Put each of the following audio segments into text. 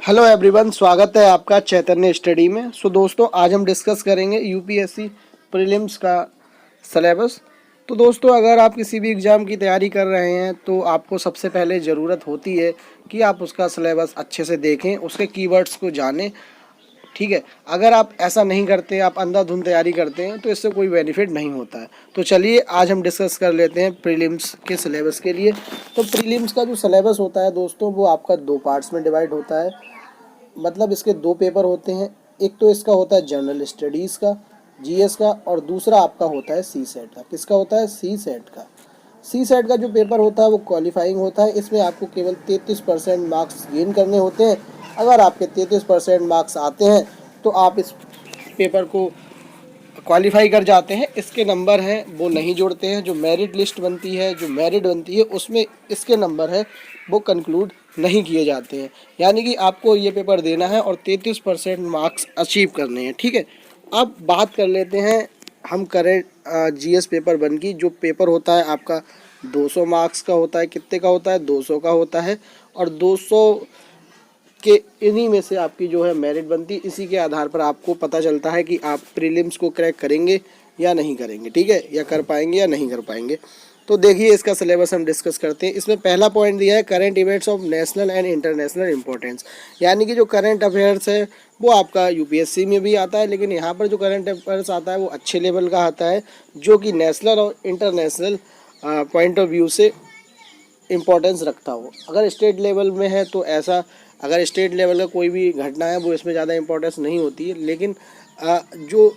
Hello everyone, स्वागत है आपका चैतन्य स्टडी में। दोस्तों, आज हम डिस्कस करेंगे यूपीएससी प्रीलिम्स का सिलेबस। तो दोस्तों, अगर आप किसी भी एग्ज़ाम की तैयारी कर रहे हैं तो आपको सबसे पहले ज़रूरत होती है कि आप उसका सिलेबस अच्छे से देखें, उसके कीवर्ड्स को जानें। ठीक है, अगर आप ऐसा नहीं करते, आप अंधाधुंध तैयारी करते हैं, तो इससे कोई बेनिफिट नहीं होता है। तो चलिए आज हम डिस्कस कर लेते हैं प्रीलिम्स के सिलेबस के लिए। तो प्रीलिम्स का जो सिलेबस होता है दोस्तों, वो आपका दो पार्ट्स में डिवाइड होता है। मतलब इसके दो पेपर होते हैं। एक तो इसका होता है जनरल स्टडीज़ का, जीएस का, और दूसरा आपका होता है सी सेट का। किसका होता है? सी सेट का। सी सेट का जो पेपर होता है वो क्वालिफाइंग होता है। इसमें आपको केवल 33% मार्क्स गेन करने होते हैं। अगर आपके 33% मार्क्स आते हैं तो आप इस पेपर को क्वालिफाई कर जाते हैं। इसके नंबर हैं वो नहीं जोड़ते हैं। जो मेरिट लिस्ट बनती है, जो मेरिट बनती है, उसमें इसके नंबर है वो कंक्लूड नहीं किए जाते हैं। यानी कि आपको ये पेपर देना है और 33% मार्क्स अचीव करने हैं। ठीक है, अब बात कर लेते हैं हम करेंट जीएस पेपर वन की। जो पेपर होता है आपका 200 मार्क्स का होता है। कितने का होता है? 200 का होता है। और 200 के इन्हीं में से आपकी जो है मेरिट बनती है। इसी के आधार पर आपको पता चलता है कि आप प्रीलिम्स को क्रैक करेंगे या नहीं करेंगे। ठीक है, या कर पाएंगे या नहीं कर पाएंगे। तो देखिए, इसका सिलेबस हम डिस्कस करते हैं। इसमें पहला पॉइंट दिया है current events of national and international importance. यानी कि जो करंट अफेयर्स है वो आपका यूपीएससी में भी आता है, लेकिन यहाँ पर जो करंट अफेयर्स आता है वो अच्छे लेवल का आता है, जो कि नेशनल और इंटरनेशनल पॉइंट ऑफ व्यू से इम्पोर्टेंस रखता हो। अगर स्टेट लेवल में है तो ऐसा, अगर स्टेट लेवल का कोई भी घटना है वो इसमें ज़्यादा इम्पोर्टेंस नहीं होती है, लेकिन जो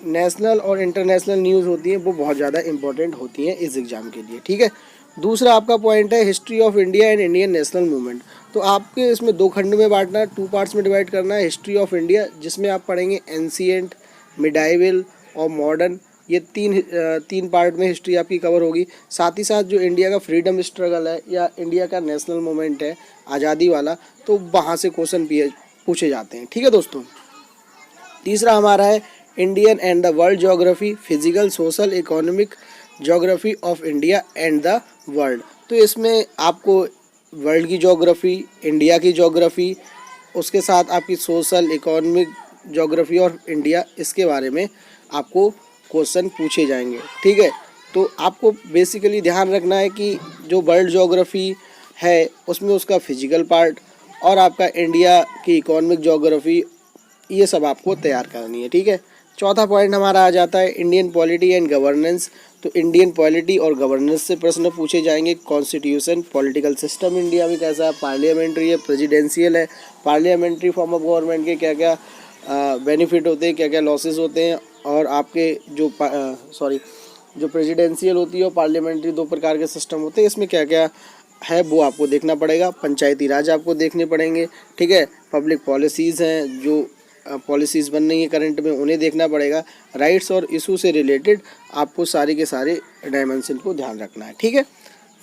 नेशनल और इंटरनेशनल न्यूज़ होती है वो बहुत ज़्यादा इम्पोर्टेंट होती हैं इस एग्ज़ाम के लिए। ठीक है, दूसरा आपका पॉइंट है history of India and Indian national movement. तो आपके इसमें दो खंड में बांटना है, टू पार्ट्स में डिवाइड करना है। हिस्ट्री ऑफ इंडिया, जिसमें आप पढ़ेंगे एंशिएंट, मिडाइवल और मॉडर्न। ये तीन पार्ट में हिस्ट्री आपकी कवर होगी। साथ ही साथ जो इंडिया का फ्रीडम स्ट्रगल है या इंडिया का नेशनल मूवमेंट है आज़ादी वाला, तो वहाँ से क्वेश्चन पूछे जाते हैं। ठीक है दोस्तों, तीसरा हमारा है Indian and the world geography, physical, social, economic geography of India and the world. तो इसमें आपको वर्ल्ड की ज्योग्राफी, इंडिया की ज्योग्राफी, उसके साथ आपकी सोशल, इकोनॉमिक ज्योग्राफी और इंडिया, इसके बारे में आपको क्वेश्चन पूछे जाएंगे। ठीक है, तो आपको बेसिकली ध्यान रखना है कि जो वर्ल्ड ज्योग्राफी है उसमें उसका फिजिकल पार्ट और आपका इंडिया की इकोनॉमिक ज्योग्राफी, ये सब आपको तैयार करनी है। ठीक है, चौथा पॉइंट हमारा आ जाता है इंडियन पॉलिटी एंड गवर्नेंस। तो इंडियन पॉलिटी और गवर्नेंस से प्रश्न पूछे जाएंगे। कॉन्स्टिट्यूशन, पॉलिटिकल सिस्टम इंडिया में कैसा है, पार्लियामेंट्री है, प्रेसिडेंशियल है। पार्लियामेंट्री फॉर्म ऑफ गवर्नमेंट के क्या क्या बेनिफिट होते हैं, क्या क्या लॉसेस होते हैं, और आपके जो प्रेसिडेंशियल होती है और पार्लियामेंट्री, दो प्रकार के सिस्टम होते हैं, इसमें क्या क्या है वो आपको देखना पड़ेगा। पंचायती राज आपको देखने पड़ेंगे। ठीक है, पब्लिक पॉलिसीज़ हैं, जो पॉलिसीज़ बन रही हैं करंट में, उन्हें देखना पड़ेगा। राइट्स और इशू से रिलेटेड आपको सारे के सारे डायमेंशन को ध्यान रखना है। ठीक है,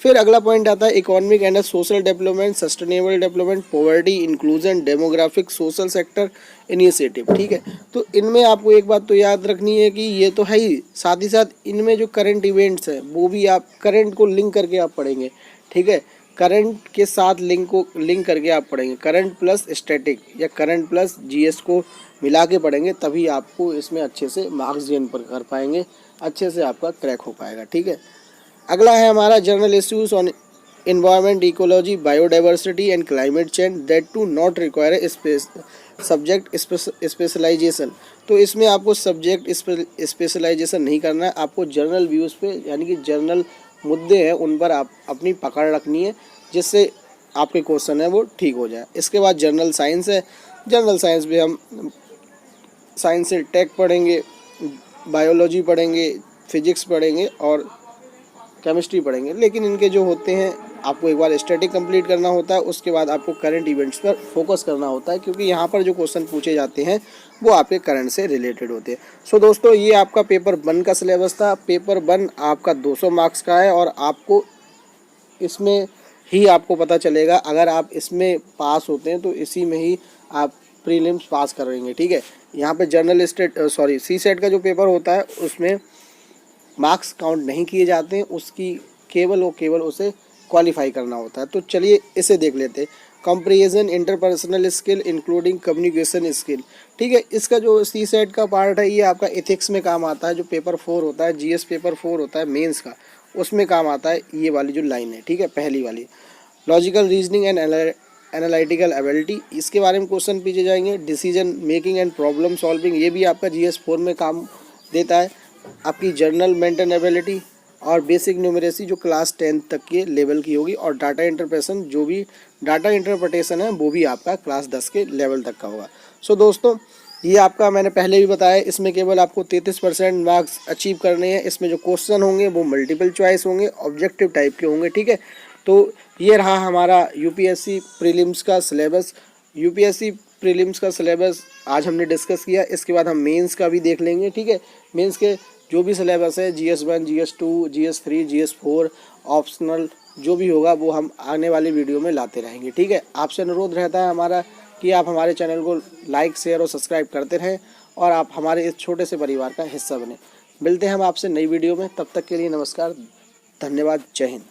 फिर अगला पॉइंट आता है economic and social development, sustainable development, poverty, inclusion, demographic, social sector initiative. ठीक है, तो इनमें आपको एक बात तो याद रखनी है कि ये तो है ही, साथ ही साथ इनमें जो करंट इवेंट्स हैं वो भी आप करंट को लिंक करके आप पढ़ेंगे। ठीक है, करंट के साथ लिंक करके आप पढ़ेंगे। करंट प्लस स्टैटिक या करंट प्लस जीएस को मिला के पढ़ेंगे, तभी आपको इसमें अच्छे से मार्क्स गेन कर पाएंगे, अच्छे से आपका क्रैक हो पाएगा। ठीक है, अगला है हमारा general issues on environment, ecology, biodiversity and climate change that to not require a subject specialisation. तो इसमें आपको सब्जेक्ट स्पेशलाइजेशन नहीं करना है, आपको जनरल व्यूज़ पे, यानी कि जनरल मुद्दे हैं उन पर आप अपनी पकड़ रखनी है, जिससे आपके क्वेश्चन है वो ठीक हो जाए। इसके बाद जनरल साइंस है। जनरल साइंस में हम साइंस से टेक पढ़ेंगे, बायोलॉजी पढ़ेंगे, फिजिक्स पढ़ेंगे और केमिस्ट्री पढ़ेंगे। लेकिन इनके जो होते हैं, आपको एक बार स्टैटिक कंप्लीट करना होता है, उसके बाद आपको करंट इवेंट्स पर फोकस करना होता है, क्योंकि यहाँ पर जो क्वेश्चन पूछे जाते हैं वो आपके करंट से रिलेटेड होते हैं। दोस्तों, ये आपका पेपर 1 का सिलेबस था। पेपर 1 आपका 200 मार्क्स का है और आपको इसमें ही आपको पता चलेगा, अगर आप इसमें पास होते हैं तो इसी में ही आप प्रीलिम्स पास करेंगे। ठीक है, यहाँ पे सी सेट का जो पेपर होता है उसमें मार्क्स काउंट नहीं किए जाते हैं, उसकी केवल और केवल उसे क्वालिफाई करना होता है। तो चलिए इसे देख लेते हैं। Comprehension interpersonal skill including communication skill, ठीक है। इसका जो सी सेट का पार्ट है ये आपका एथिक्स में काम आता है, जो पेपर 4 होता है, जीएस पेपर 4 होता है मेंस का, उसमें काम आता है ये वाली जो लाइन है, ठीक है, पहली वाली। Logical reasoning and analytical ability, इसके बारे में क्वेश्चन पूछे जाएंगे। Decision making and problem solving, ये भी आपका जीएस 4 में काम देता है। आपकी जर्नल मेंटेन एबिलिटी और बेसिक न्यूमरेसी जो क्लास 10 तक के लेवल की होगी, और डाटा इंटरप्रेशन, जो भी डाटा इंटरप्रिटेशन है वो भी आपका क्लास 10 के लेवल तक का होगा। सो दोस्तों ये आपका मैंने पहले भी बताया, इसमें केवल आपको 33% मार्क्स अचीव करने हैं। इसमें जो क्वेश्चन होंगे वो मल्टीपल चॉइस होंगे, ऑब्जेक्टिव टाइप के होंगे, ठीक है। तो ये रहा हमारा यूपीएससी प्रीलिम्स का सिलेबस। यूपीएससी प्रीलिम्स का सिलेबस आज हमने डिस्कस किया। इसके बाद हम मेंस का भी देख लेंगे, ठीक है। मेंस के जो भी सिलेबस है, GS1, GS2, GS3, GS4 optional जो भी होगा वो हम आने वाली वीडियो में लाते रहेंगे, ठीक है। आपसे अनुरोध रहता है हमारा कि आप हमारे चैनल को लाइक, शेयर और सब्सक्राइब करते रहें और आप हमारे इस छोटे से परिवार का हिस्सा बने। मिलते हैं हम आपसे नई वीडियो में, तब तक के लिए नमस्कार, धन्यवाद, जय हिंद।